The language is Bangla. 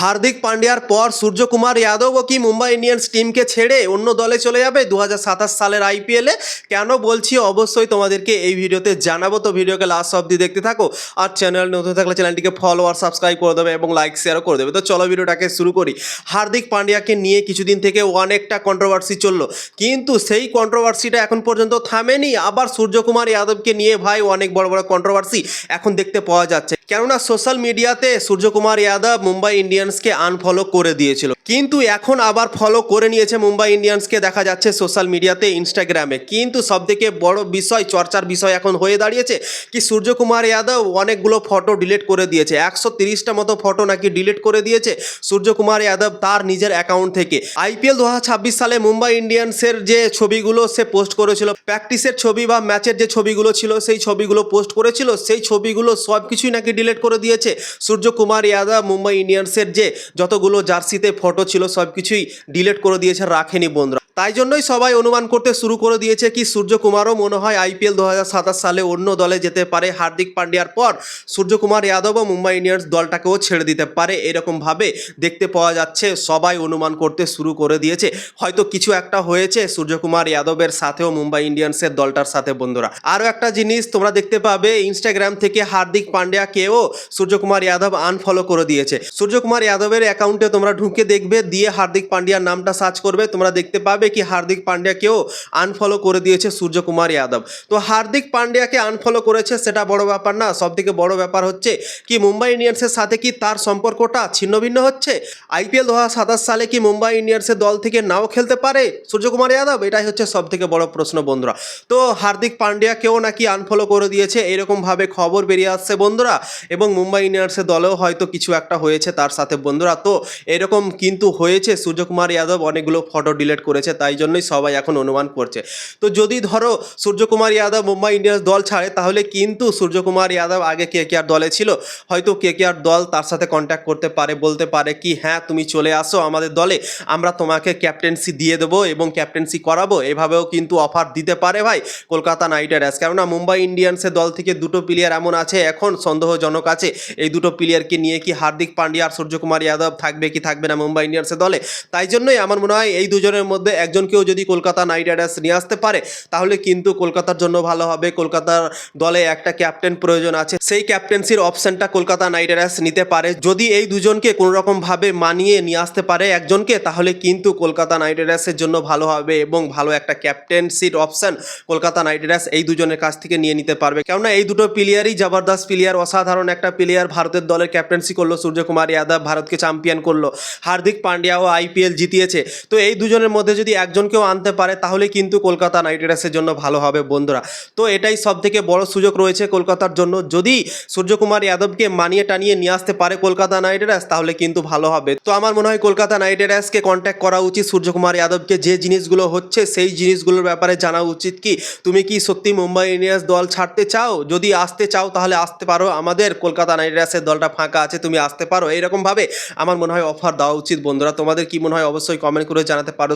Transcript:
হার্দিক পান্ডিয়ার পর সূর্যকুমার যাদবও কি মুম্বাই ইন্ডিয়ান্স টিমকে ছেড়ে অন্য দলে চলে যাবে 2027 সালের আইপিএলে? কেন বলছি অবশ্যই তোমাদেরকে এই ভিডিওতে জানাবো। তো ভিডিওকে লাস্ট অবধি দেখতে থাকো। আর চ্যানেল নতুন থাকলে চ্যানেলটিকে ফলো আর সাবস্ক্রাইব করে দেবে এবং লাইক শেয়ারও করে দেবে। তো চলো ভিডিওটাকে শুরু করি। হার্দিক পান্ডিয়াকে নিয়ে কিছুদিন থেকে অনেকটা কন্ট্রোভার্সি চললো, কিন্তু সেই কন্ট্রোভার্সিটা এখন পর্যন্ত থামেনি। আবার সূর্যকুমার যাদবকে নিয়ে ভাই অনেক বড় বড় কন্ট্রোভার্সি এখন দেখতে পাওয়া যাচ্ছে, কেননা সোশ্যাল মিডিয়াতে সূর্যকুমার যাদব মুম্বাই ইন্ডিয়ান্সকে আনফলো করে দিয়েছিল, কিন্তু এখন আবার ফলো করে নিয়েছে মুম্বাই ইন্ডিয়ান্সকে, দেখা যাচ্ছে সোশ্যাল মিডিয়াতে, ইনস্টাগ্রামে। কিন্তু সবথেকে বড় বিষয়, চর্চার বিষয় এখন হয়ে দাঁড়িয়েছে কি সূর্যকুমার যাদব অনেকগুলো ফটো ডিলিট করে দিয়েছে। 130টা মতো ফটো নাকি ডিলিট করে দিয়েছে সূর্যকুমার যাদব তার নিজের অ্যাকাউন্ট থেকে। আইপিএল 2026 সালে মুম্বাই ইন্ডিয়ান্সের যে ছবিগুলো সে পোস্ট করেছিল, প্র্যাকটিসের ছবি বা ম্যাচের যে ছবিগুলো ছিল সেই ছবিগুলো পোস্ট করেছিল, সেই ছবিগুলো সব কিছুই নাকি ডিলিট করে দিয়েছে সূর্যকুমার যাদব। মুম্বাই ইন্ডিয়ান্সের যে যতগুলো জার্সিতে ফটো ছিল সব কিছুই ডিলিট করে দিয়েছে, রাখেনি বন্ধুরা। তাই জন্যই সবাই অনুমান করতে শুরু করে দিয়েছে কি সূর্যকুমারও মনে হয় আইপিএল 2027 সালে অন্য দলে যেতে পারে। হার্দিক পান্ডিয়ার পর সূর্যকুমার যাদবও মুম্বাই ইন্ডিয়ান্স দলটাকেও ছেড়ে দিতে পারে, এরকমভাবে দেখতে পাওয়া যাচ্ছে। সবাই অনুমান করতে শুরু করে দিয়েছে হয়তো কিছু একটা হয়েছে সূর্যকুমার যাদবের সাথেও মুম্বাই ইন্ডিয়ান্সের দলটার সাথে বন্ধুরা। আরও একটা জিনিস তোমরা দেখতে পাবে, ইনস্টাগ্রাম থেকে হার্দিক পান্ডিয়াকেও সূর্যকুমার যাদব আনফলো করে দিয়েছে। সূর্যকুমার যাদবের অ্যাকাউন্টে তোমরা ঢুকে দেখবে, দিয়ে হার্দিক পান্ডিয়ার নামটা সার্চ করবে, তোমরা দেখতে পাবে কি হার্দিক পান্ডিয়াকেও আনফলো করে দিয়েছে সূর্যকুমার যাদব। তো হার্দিক পান্ডিয়াকে আনফলো করেছে সেটা বড় ব্যাপার না, সব থেকে বড় ব্যাপার হচ্ছে কি মুম্বাই ইন্ডিয়ান্সের সাথে কি তার সম্পর্কটা ছিন্নভিন্ন হচ্ছে। আইপিএল 2027 সালে কি মুম্বাই ইন্ডিয়ান্সের দল থেকে নাও খেলতে পারে সূর্যকুমার যাদব? এটাই হচ্ছে সব থেকে বড় প্রশ্ন বন্ধুরা। তো হার্দিক পান্ডিয়াকেও নাকি আনফলো করে দিয়েছে, এরকমভাবে খবর বেরিয়ে আসছে বন্ধুরা। এবং মুম্বাই ইন্ডিয়ান্সের দলেও হয়তো কিছু একটা হয়েছে তার সাথে বন্ধুরা। তো এরকম কিন্তু হয়েছে, সূর্যকুমার যাদব অনেকগুলো ফটো ডিলিট করেছে, তাই জন্যই সবাই এখন অনুমান করছে। তো যদি ধরো সূর্যকুমার যাদব মুম্বাই ইন্ডিয়ান্স দল ছাড়ে, তাহলে কিন্তু সূর্যকুমার যাদব আগে কেকেআর দলে ছিল, হয়তো কেকেআর দল তার সাথে কন্ট্যাক্ট করতে পারে, বলতে পারে কি হ্যাঁ তুমি চলে আসো আমাদের দলে, আমরা তোমাকে ক্যাপ্টেন্সি দিয়ে দেবো এবং ক্যাপ্টেন্সি করাবো, এভাবেও কিন্তু অফার দিতে পারে ভাই কলকাতা নাইট রাইডার্স। কেননা মুম্বাই ইন্ডিয়ান্সের দল থেকে দুটো প্লেয়ার এমন আছে এখন সন্দেহজনক আছে, এই দুটো প্লেয়ারকে নিয়ে কি হার্দিক পান্ডিয়া আর সূর্যকুমার যাদব থাকবে কি থাকবে না মুম্বাই ইন্ডিয়ান্সের দলে। তাই জন্যই আমার মনে হয় এই দুজনের মধ্যে একজনকেও যদি কলকাতা নাইট রাইডার্স নিয়ে আসতে পারে তাহলে কিন্তু কলকাতার জন্য ভালো হবে। কলকাতার দলে একটা ক্যাপ্টেন প্রয়োজন আছে, সেই ক্যাপ্টেন্সির অপশনটা কলকাতা নাইট রাইডার্স নিতে পারে। যদি এই দুজনকে কোনোরকম ভাবে মানিয়ে নিয়ে আসতে পারে একজনকে, তাহলে কিন্তু কলকাতা নাইট রাইডার্সের জন্য ভালো হবে এবং ভালো একটা ক্যাপ্টেন্সির অপশন কলকাতা নাইট রাইডার্স এই দুজনের কাছ থেকে নিয়ে নিতে পারবে। কেননা এই দুটো প্লেয়ারই জবরদস্ত প্লেয়ার, অসাধারণ একটা প্লেয়ার। ভারতের দলের ক্যাপ্টেন্সি করলো সূর্যকুমার যাদব, ভারতকে চ্যাম্পিয়ন করলো। হার্দিক পান্ডিয়াও আইপিএল জিতিয়েছে। তো এই দুজনের মধ্যে যদি একজনকেও আনতে পারে তাহলে কিন্তু কলকাতা নাইট রাইডার্সের জন্য ভালো হবে বন্ধুরা। তো এটাই সব থেকে বড় সুযোগ রয়েছে কলকাতার জন্য। যদি সূর্যকুমার যাদবকে মানিয়ে টানিয়ে নিয়ে আসতে পারে কলকাতা নাইট রাইডার্স তাহলে কিন্তু ভালো হবে। তো আমার মনে হয় কলকাতা নাইট রাইডার্সকে কন্ট্যাক্ট করা উচিত সূর্যকুমার যাদবকে, যে জিনিসগুলো হচ্ছে সেই জিনিসগুলোর ব্যাপারে জানা উচিত কি তুমি কি সত্যি মুম্বাই ইন্ডিয়ান্স দল ছাড়তে চাও, যদি আসতে চাও তাহলে আসতে পারো, আমাদের কলকাতা নাইট রাইডার্সের দলটা ফাঁকা আছে, তুমি আসতে পারো, এইরকমভাবে আমার মনে হয় অফার দেওয়া উচিত বন্ধুরা। তোমাদের কি মনে হয় অবশ্যই কমেন্ট করে জানাতে পারো।